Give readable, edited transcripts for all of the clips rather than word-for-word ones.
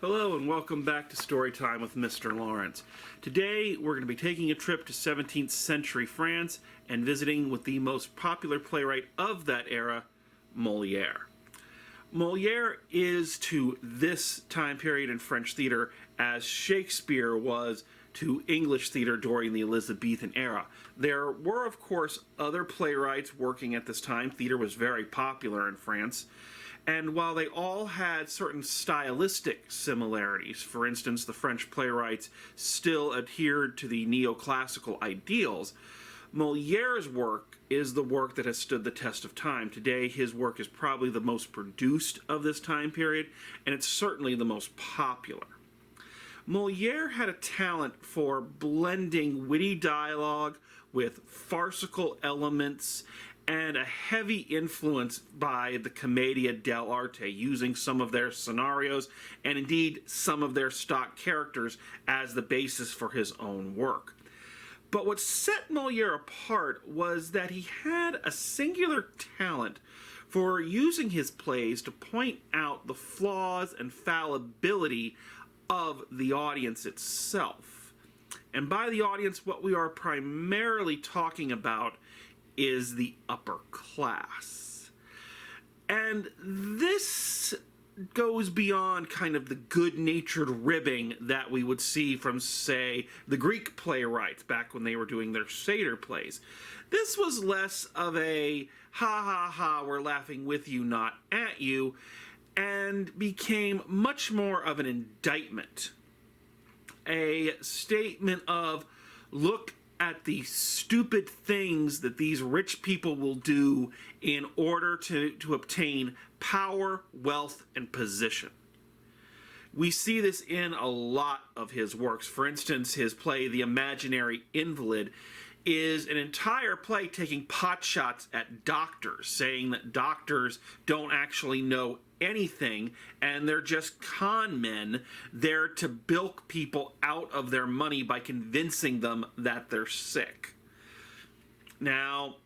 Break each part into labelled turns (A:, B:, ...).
A: Hello and welcome back to Storytime with Mr. Lawrence. Today we're going to be taking a trip to 17th century France and visiting with the most popular playwright of that era, Moliere. Moliere is to this time period in French theater as Shakespeare was to English theater during the Elizabethan era. There were, of course, other playwrights working at this time. Theater was very popular in France. And while they all had certain stylistic similarities, for instance, the French playwrights still adhered to the neoclassical ideals, Moliere's work is the work that has stood the test of time. Today, his work is probably the most produced of this time period, and it's certainly the most popular. Moliere had a talent for blending witty dialogue with farcical elements and a heavy influence by the Commedia dell'arte, using some of their scenarios and indeed some of their stock characters as the basis for his own work. But what set Moliere apart was that he had a singular talent for using his plays to point out the flaws and fallibility of the audience itself. And by the audience, what we are primarily talking about is the upper class. And this goes beyond kind of the good-natured ribbing that we would see from, say, the Greek playwrights back when they were doing their satyr plays. This was less of a ha ha ha, we're laughing with you, not at you, and became much more of an indictment. A statement of, look at the stupid things that these rich people will do in order to obtain power, wealth, and position. We see this in a lot of his works. For instance, his play, The Imaginary Invalid, is an entire play taking potshots at doctors, saying that doctors don't actually know anything and they're just con men there to bilk people out of their money by convincing them that they're sick. Now,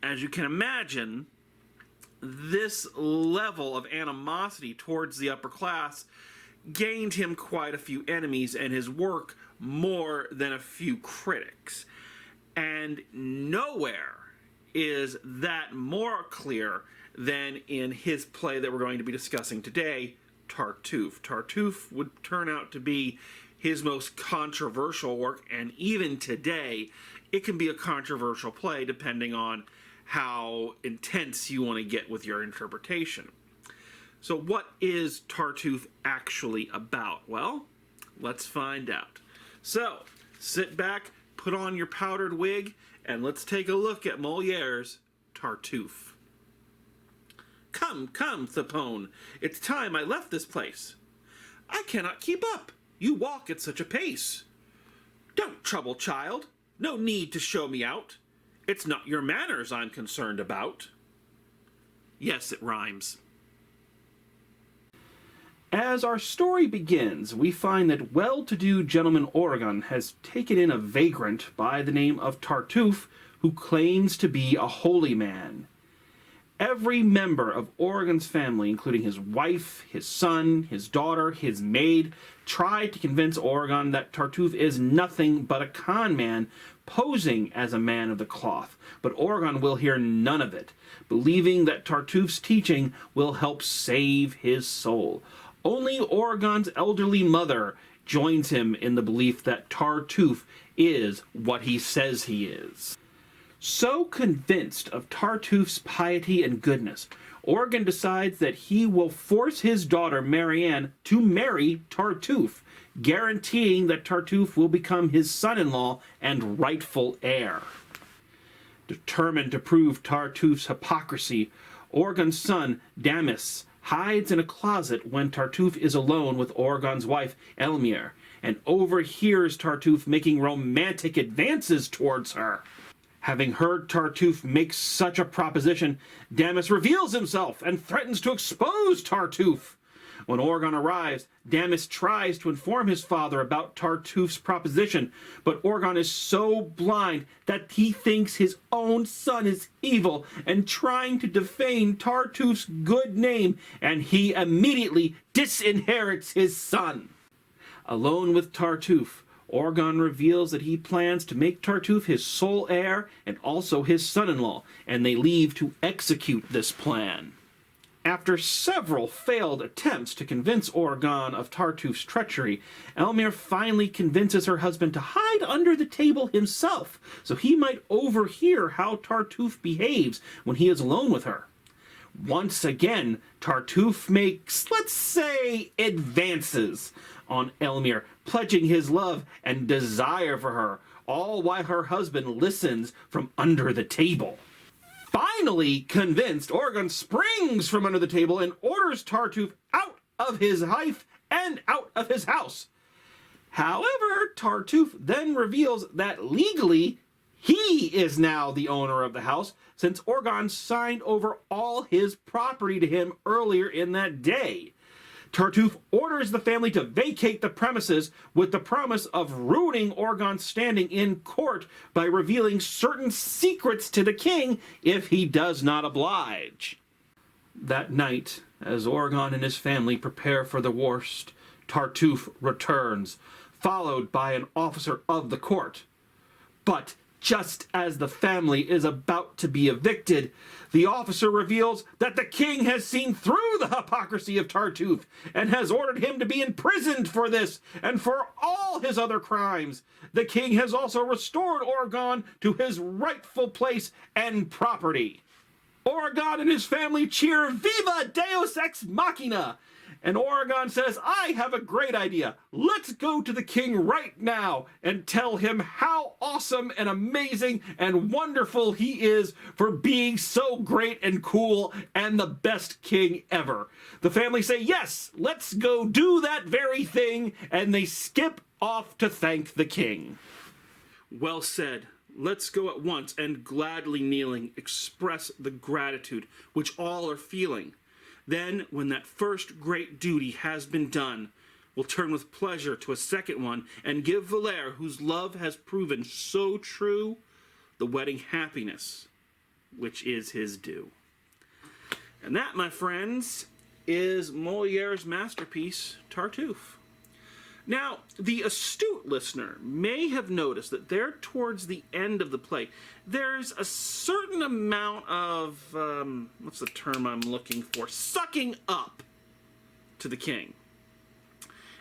A: as you can imagine, this level of animosity towards the upper class gained him quite a few enemies and his work more than a few critics. And nowhere is that more clear than in his play that we're going to be discussing today, Tartuffe. Tartuffe would turn out to be his most controversial work, and even today, it can be a controversial play depending on how intense you want to get with your interpretation. So what is Tartuffe actually about? Well, let's find out. So, sit back, put on your powdered wig, and let's take a look at Moliere's Tartuffe. Come, come, Thapone, it's time I left this place. I cannot keep up. You walk at such a pace. Don't trouble, child. No need to show me out. It's not your manners I'm concerned about. Yes, it rhymes. As our story begins, we find that well-to-do gentleman Oregon has taken in a vagrant by the name of Tartuffe who claims to be a holy man. Every member of Oregon's family, including his wife, his son, his daughter, his maid, tried to convince Oregon that Tartuffe is nothing but a con man posing as a man of the cloth. But Oregon will hear none of it, believing that Tartuffe's teaching will help save his soul. Only Oregon's elderly mother joins him in the belief that Tartuffe is what he says he is. So convinced of Tartuffe's piety and goodness, Oregon decides that he will force his daughter Marianne to marry Tartuffe, guaranteeing that Tartuffe will become his son-in-law and rightful heir. Determined to prove Tartuffe's hypocrisy, Oregon's son, Damis, hides in a closet when Tartuffe is alone with Oregon's wife, Elmire, and overhears Tartuffe making romantic advances towards her. Having heard Tartuffe make such a proposition, Damis reveals himself and threatens to expose Tartuffe. When Orgon arrives, Damis tries to inform his father about Tartuffe's proposition, but Orgon is so blind that he thinks his own son is evil and trying to defame Tartuffe's good name, and he immediately disinherits his son. Alone with Tartuffe, Orgon reveals that he plans to make Tartuffe his sole heir and also his son-in-law, and they leave to execute this plan. After several failed attempts to convince Orgon of Tartuffe's treachery, Elmire finally convinces her husband to hide under the table himself, so he might overhear how Tartuffe behaves when he is alone with her. Once again, Tartuffe makes, let's say, advances on Elmire, pledging his love and desire for her, all while her husband listens from under the table. Finally convinced, Orgon springs from under the table and orders Tartuffe out of his life and out of his house. However, Tartuffe then reveals that legally he is now the owner of the house, since Orgon signed over all his property to him earlier in that day. Tartuffe orders the family to vacate the premises with the promise of ruining Orgon's standing in court by revealing certain secrets to the king if he does not oblige. That night, as Orgon and his family prepare for the worst, Tartuffe returns, followed by an officer of the court. But just as the family is about to be evicted, the officer reveals that the king has seen through the hypocrisy of Tartuffe and has ordered him to be imprisoned for this and for all his other crimes. The king has also restored Orgon to his rightful place and property. Orgon and his family cheer "Viva Deus Ex Machina!" And Orgon says, "I have a great idea. Let's go to the king right now and tell him how awesome and amazing and wonderful he is for being so great and cool and the best king ever." The family say, "Yes, let's go do that very thing," and they skip off to thank the king. Well said. Let's go at once and gladly kneeling express the gratitude which all are feeling. Then, when that first great duty has been done, we'll turn with pleasure to a second one and give Valere, whose love has proven so true, the wedding happiness which is his due. And that, my friends, is Moliere's masterpiece, Tartuffe. Now, the astute listener may have noticed that there towards the end of the play, there's a certain amount of, what's the term I'm looking for? Sucking up to the king.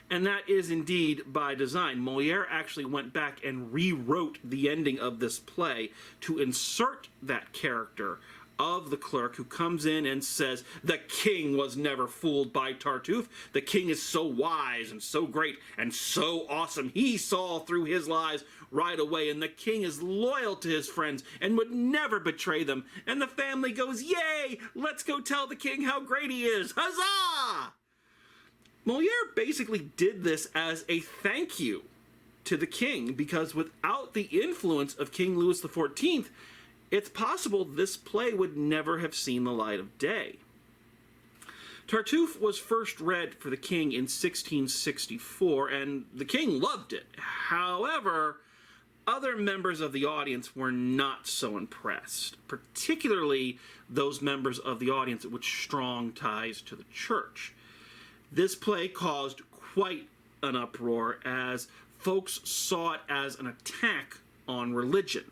A: And that is indeed by design. Moliere actually went back and rewrote the ending of this play to insert that character of the clerk who comes in and says, "The king was never fooled by Tartuffe. The king is so wise and so great and so awesome. He saw through his lies right away, and the king is loyal to his friends and would never betray them." And the family goes, "Yay! Let's go tell the king how great he is. Huzzah!" Moliere basically did this as a thank you to the king, because without the influence of King Louis XIV, it's possible this play would never have seen the light of day. Tartuffe was first read for the king in 1664, and the king loved it. However, other members of the audience were not so impressed, particularly those members of the audience with strong ties to the church. This play caused quite an uproar, as folks saw it as an attack on religion.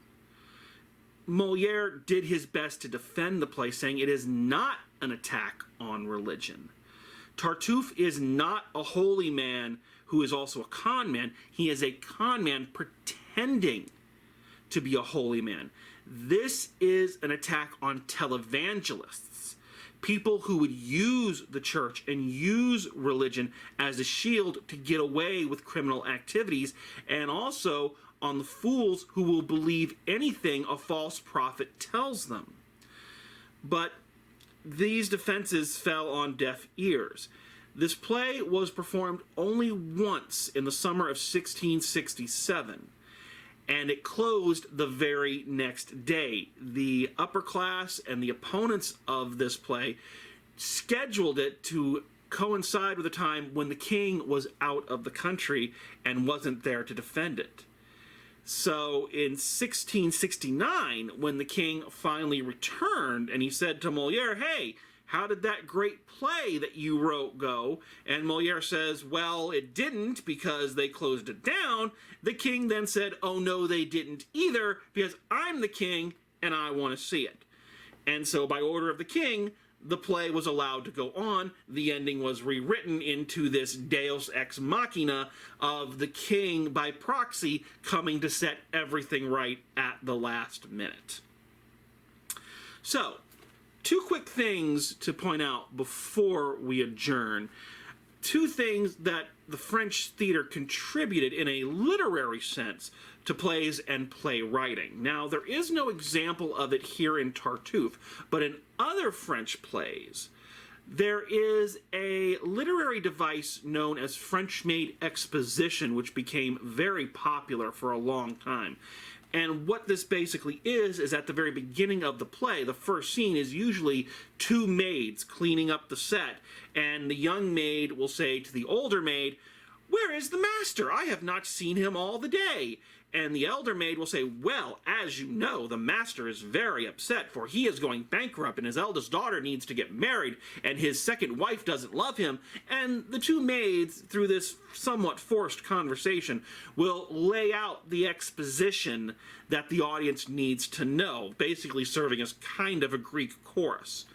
A: Moliere did his best to defend the play, saying it is not an attack on religion. Tartuffe is not a holy man who is also a con man. He is a con man pretending to be a holy man. This is an attack on televangelists, people who would use the church and use religion as a shield to get away with criminal activities, and also on the fools who will believe anything a false prophet tells them. But these defenses fell on deaf ears. This play was performed only once in the summer of 1667, and it closed the very next day. The upper class and the opponents of this play scheduled it to coincide with a time when the king was out of the country and wasn't there to defend it. So in 1669, when the king finally returned and he said to Moliere, "Hey, how did that great play that you wrote go?" And Moliere says, "Well, it didn't because they closed it down." The king then said, "Oh no, they didn't either because I'm the king and I want to see it." And so by order of the king, the play was allowed to go on. The ending was rewritten into this deus ex machina of the king by proxy coming to set everything right at the last minute. So, two quick things to point out before we adjourn. Two things that the French theater contributed in a literary sense to plays and playwriting. Now, there is no example of it here in Tartuffe, but in other French plays, there is a literary device known as French-made exposition, which became very popular for a long time. And what this basically is at the very beginning of the play, the first scene is usually two maids cleaning up the set, and the young maid will say to the older maid, "Where is the master? I have not seen him all the day." And the elder maid will say, "Well, as you know, the master is very upset, for he is going bankrupt, and his eldest daughter needs to get married, and his second wife doesn't love him." And the two maids, through this somewhat forced conversation, will lay out the exposition that the audience needs to know, basically serving as kind of a Greek chorus.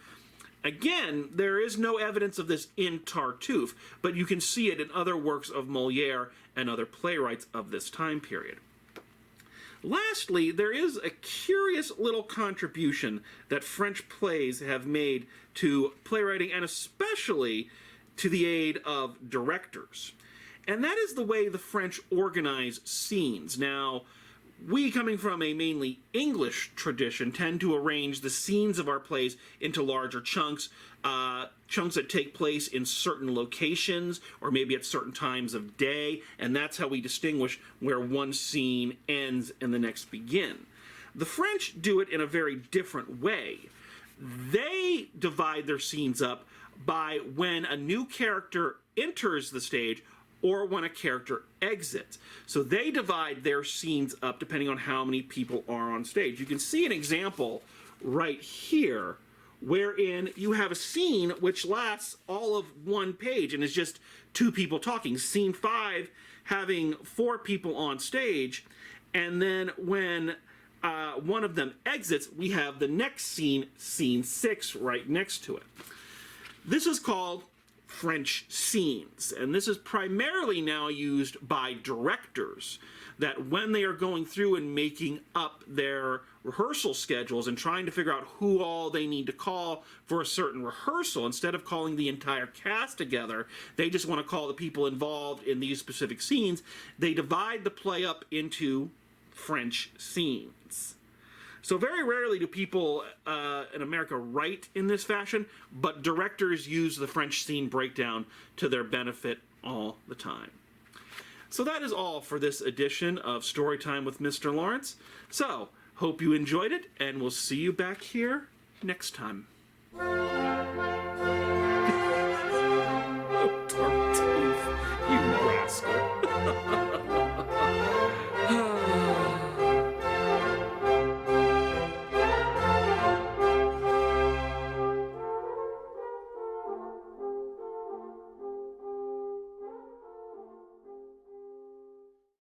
A: Again, there is no evidence of this in Tartuffe, but you can see it in other works of Moliere and other playwrights of this time period. Lastly, there is a curious little contribution that French plays have made to playwriting and especially to the aid of directors. And that is the way the French organize scenes. Now, we, coming from a mainly English tradition, tend to arrange the scenes of our plays into larger chunks, chunks that take place in certain locations or maybe at certain times of day, and that's how we distinguish where one scene ends and the next begin. The French do it in a very different way. They divide their scenes up by when a new character enters the stage or when a character exits. So they divide their scenes up depending on how many people are on stage. You can see an example right here wherein you have a scene which lasts all of one page and is just two people talking. Scene 5 having 4 people on stage, and then when one of them exits, we have the next scene, scene 6, right next to it. This is called French scenes, and this is primarily now used by directors, that when they are going through and making up their rehearsal schedules and trying to figure out who all they need to call for a certain rehearsal, instead of calling the entire cast together, they just want to call the people involved in these specific scenes. They divide the play up into French scenes. So very rarely do people in America write in this fashion, but directors use the French scene breakdown to their benefit all the time. So that is all for this edition of Storytime with Mr. Lawrence. So, hope you enjoyed it, and we'll see you back here next time.